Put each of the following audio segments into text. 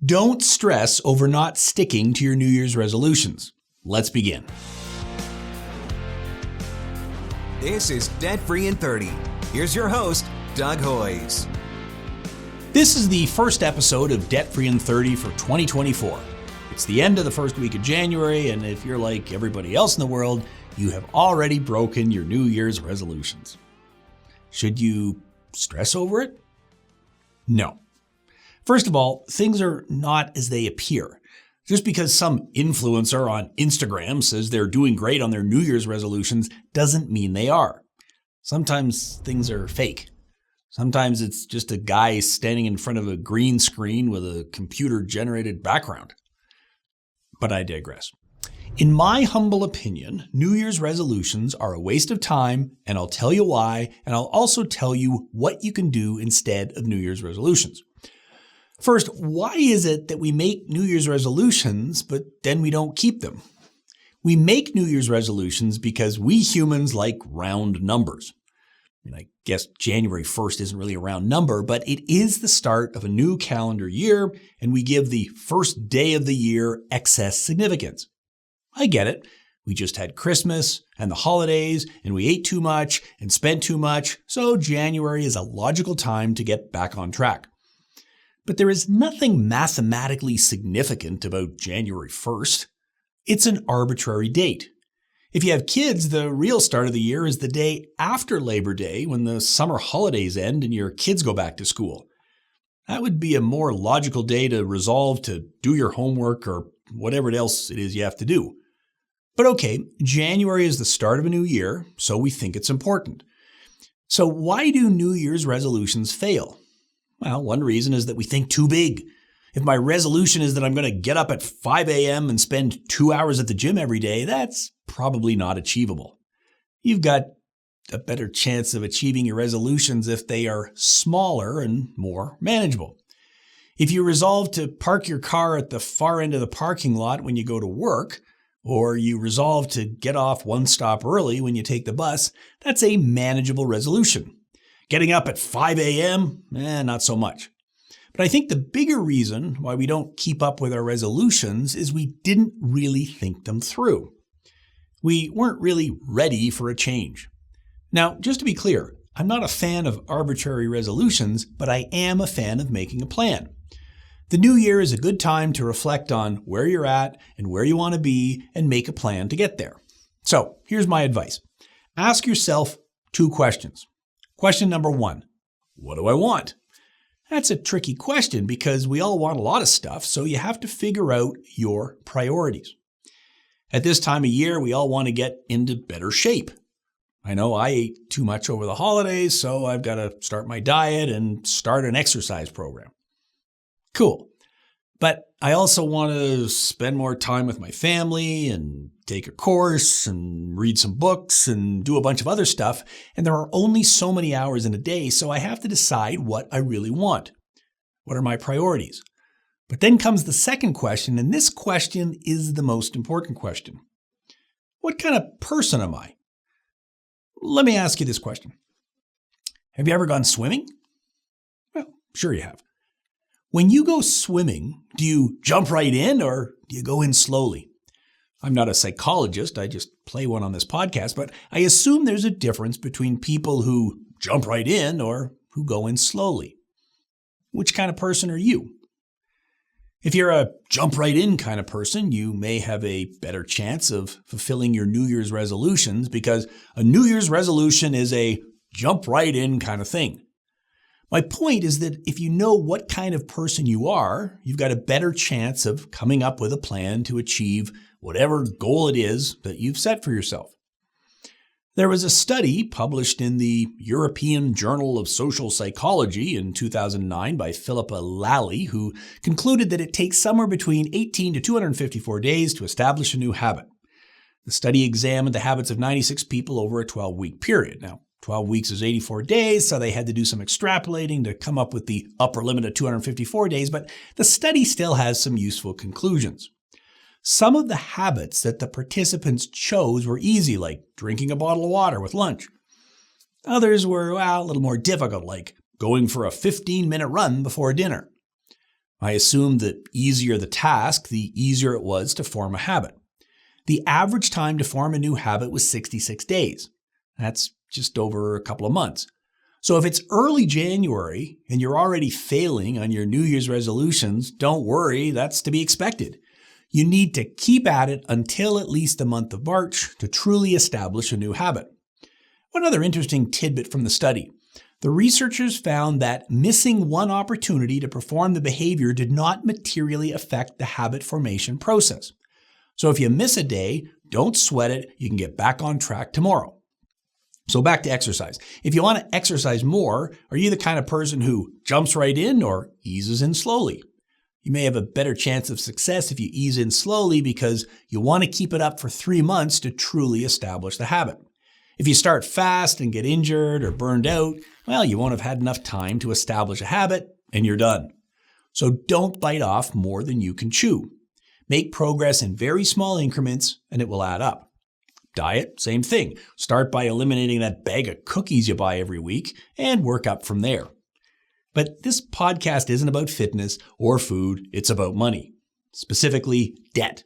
Don't stress over not sticking to your New Year's resolutions. Let's begin. This is Debt Free in 30. Here's your host, Doug Hoyes. This is the first episode of Debt Free in 30 for 2024. It's the end of the first week of January, and if you're like everybody else in the world, you have already broken your New Year's resolutions. Should you stress over it? No. First of all, things are not as they appear. Just because some influencer on Instagram says they're doing great on their New Year's resolutions doesn't mean they are. Sometimes things are fake. Sometimes it's just a guy standing in front of a green screen with a computer-generated background. But I digress. In my humble opinion, New Year's resolutions are a waste of time, and I'll tell you why, and I'll also tell you what you can do instead of New Year's resolutions. First, why is it that we make New Year's resolutions, but then we don't keep them? We make New Year's resolutions because we humans like round numbers. I guess January 1st isn't really a round number, but it is the start of a new calendar year, and we give the first day of the year excess significance. I get it. We just had Christmas and the holidays, and we ate too much and spent too much, so January is a logical time to get back on track. But there is nothing mathematically significant about January 1st. It's an arbitrary date. If you have kids, the real start of the year is the day after Labor Day when the summer holidays end and your kids go back to school. That would be a more logical day to resolve to do your homework or whatever else it is you have to do. But okay, January is the start of a new year, so we think it's important. So why do New Year's resolutions fail? Well, one reason is that we think too big. If my resolution is that I'm going to get up at 5 a.m. and spend 2 hours at the gym every day, that's probably not achievable. You've got a better chance of achieving your resolutions if they are smaller and more manageable. If you resolve to park your car at the far end of the parking lot when you go to work, or you resolve to get off one stop early when you take the bus, that's a manageable resolution. Getting up at 5 a.m., not so much. But I think the bigger reason why we don't keep up with our resolutions is we didn't really think them through. We weren't really ready for a change. Now, just to be clear, I'm not a fan of arbitrary resolutions, but I am a fan of making a plan. The new year is a good time to reflect on where you're at and where you want to be and make a plan to get there. So here's my advice. Ask yourself 2 questions. Question number 1, what do I want? That's a tricky question because we all want a lot of stuff, so you have to figure out your priorities. At this time of year, we all want to get into better shape. I know I ate too much over the holidays, so I've got to start my diet and start an exercise program. Cool. But I also want to spend more time with my family and take a course and read some books and do a bunch of other stuff. And there are only so many hours in a day, so I have to decide what I really want. What are my priorities? But then comes the second question, and this question is the most important question. What kind of person am I? Let me ask you this question. Have you ever gone swimming? Well, sure you have. When you go swimming, do you jump right in or do you go in slowly? I'm not a psychologist, I just play one on this podcast, but I assume there's a difference between people who jump right in or who go in slowly. Which kind of person are you? If you're a jump right in kind of person, you may have a better chance of fulfilling your New Year's resolutions because a New Year's resolution is a jump right in kind of thing. My point is that if you know what kind of person you are, you've got a better chance of coming up with a plan to achieve whatever goal it is that you've set for yourself. There was a study published in the European Journal of Social Psychology in 2009 by Phillipa Lally, who concluded that it takes somewhere between 18 to 254 days to establish a new habit. The study examined the habits of 96 people over a 12-week period. Now, 12 weeks is 84 days, so they had to do some extrapolating to come up with the upper limit of 254 days, but the study still has some useful conclusions. Some of the habits that the participants chose were easy, like drinking a bottle of water with lunch. Others were, a little more difficult, like going for a 15-minute run before dinner. I assumed the easier the task, the easier it was to form a habit. The average time to form a new habit was 66 days. That's just over a couple of months. So if it's early January and you're already failing on your New Year's resolutions, don't worry, that's to be expected. You need to keep at it until at least the month of March to truly establish a new habit. One other interesting tidbit from the study. The researchers found that missing one opportunity to perform the behavior did not materially affect the habit formation process. So if you miss a day, don't sweat it. You can get back on track tomorrow. So back to exercise. If you want to exercise more, are you the kind of person who jumps right in or eases in slowly? You may have a better chance of success if you ease in slowly because you want to keep it up for 3 months to truly establish the habit. If you start fast and get injured or burned out, well, you won't have had enough time to establish a habit and you're done. So don't bite off more than you can chew. Make progress in very small increments and it will add up. Diet, same thing. Start by eliminating that bag of cookies you buy every week and work up from there. But this podcast isn't about fitness or food, it's about money, specifically debt.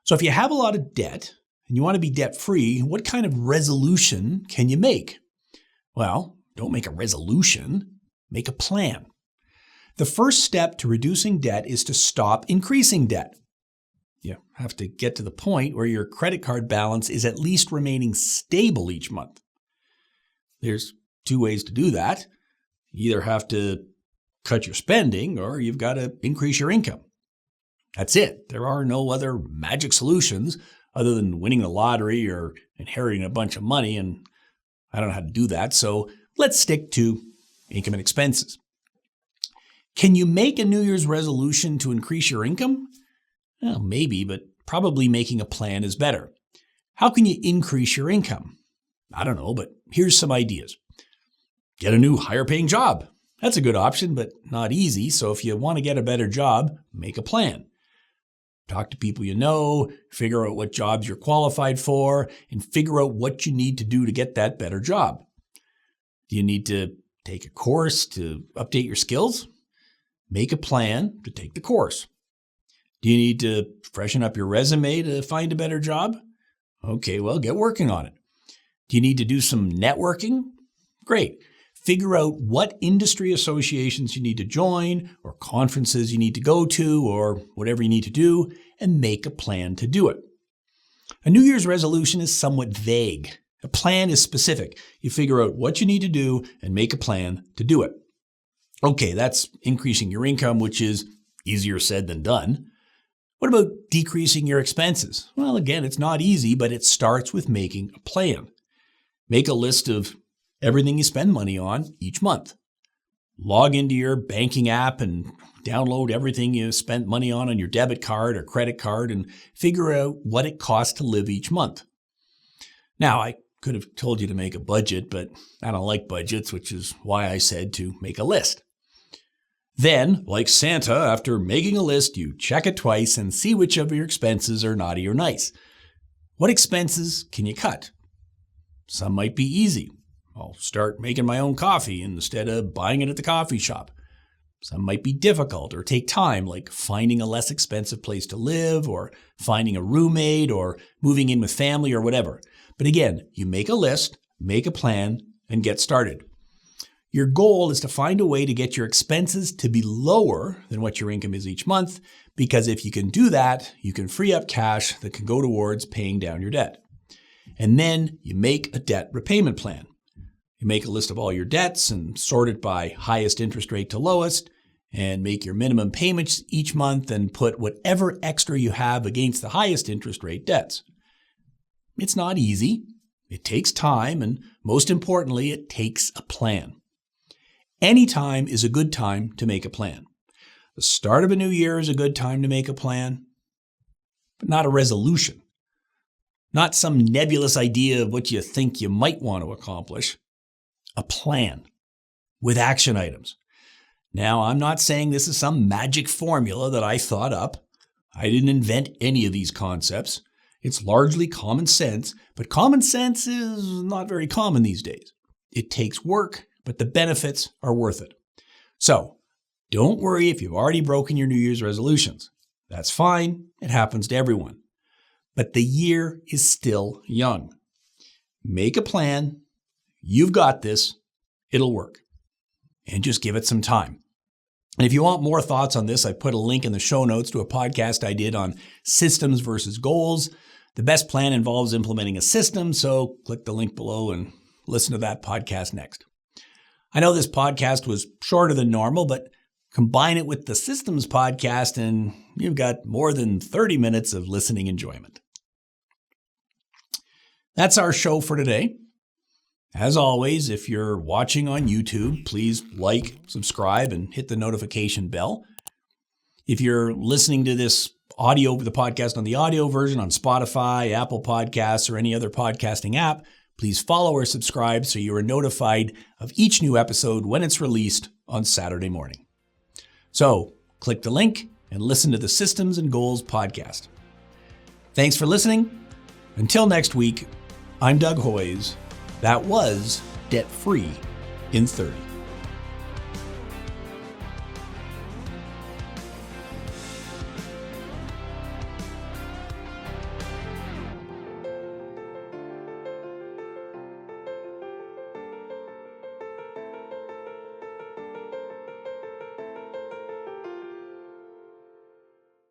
So if you have a lot of debt and you want to be debt-free, what kind of resolution can you make? Well, don't make a resolution, make a plan. The first step to reducing debt is to stop increasing debt. You have to get to the point where your credit card balance is at least remaining stable each month. There's 2 ways to do that. You either have to cut your spending or you've got to increase your income. That's it. There are no other magic solutions other than winning the lottery or inheriting a bunch of money, and I don't know how to do that, so let's stick to income and expenses. Can you make a New Year's resolution to increase your income? Well, maybe, but probably making a plan is better. How can you increase your income? I don't know, but here's some ideas. Get a new higher paying job. That's a good option, but not easy. So if you want to get a better job, make a plan. Talk to people you know, figure out what jobs you're qualified for, and figure out what you need to do to get that better job. Do you need to take a course to update your skills? Make a plan to take the course. Do you need to freshen up your resume to find a better job? Okay, well, get working on it. Do you need to do some networking? Great. Figure out what industry associations you need to join or conferences you need to go to or whatever you need to do and make a plan to do it. A New Year's resolution is somewhat vague. A plan is specific. You figure out what you need to do and make a plan to do it. Okay, that's increasing your income, which is easier said than done. What about decreasing your expenses? Well, again, it's not easy, but it starts with making a plan. Make a list of everything you spend money on each month. Log into your banking app and download everything you spent money on your debit card or credit card and figure out what it costs to live each month. Now, I could have told you to make a budget, but I don't like budgets, which is why I said to make a list. Then, like Santa, after making a list, you check it twice and see which of your expenses are naughty or nice. What expenses can you cut? Some might be easy. I'll start making my own coffee instead of buying it at the coffee shop. Some might be difficult or take time, like finding a less expensive place to live or finding a roommate or moving in with family or whatever. But again, you make a list, make a plan, and get started. Your goal is to find a way to get your expenses to be lower than what your income is each month, because if you can do that, you can free up cash that can go towards paying down your debt. And then you make a debt repayment plan. You make a list of all your debts and sort it by highest interest rate to lowest, and make your minimum payments each month and put whatever extra you have against the highest interest rate debts. It's not easy. It takes time, and most importantly, it takes a plan. Any time is a good time to make a plan. The start of a new year is a good time to make a plan, but not a resolution. Not some nebulous idea of what you think you might want to accomplish. A plan with action items. Now, I'm not saying this is some magic formula that I thought up. I didn't invent any of these concepts. It's largely common sense, but common sense is not very common these days. It takes work, but the benefits are worth it. So, Don't worry if you've already broken your New Year's resolutions. That's fine. It happens to everyone. But the year is still young. Make a plan. You've got this. It'll work. And just give it some time. And if you want more thoughts on this, I put a link in the show notes to a podcast I did on systems versus goals. The best plan involves implementing a system, so click the link below and listen to that podcast next. I know this podcast was shorter than normal, but combine it with the systems podcast and you've got more than 30 minutes of listening enjoyment. That's our show for today. As always, if you're watching on YouTube, please like, subscribe, and hit the notification bell. If you're listening to this the podcast on the audio version on Spotify, Apple Podcasts, or any other podcasting app, please follow or subscribe so you are notified of each new episode when it's released on Saturday morning. So, click the link and listen to the Systems and Goals podcast. Thanks for listening. Until next week, I'm Doug Hoyes. That was Debt Free in 30.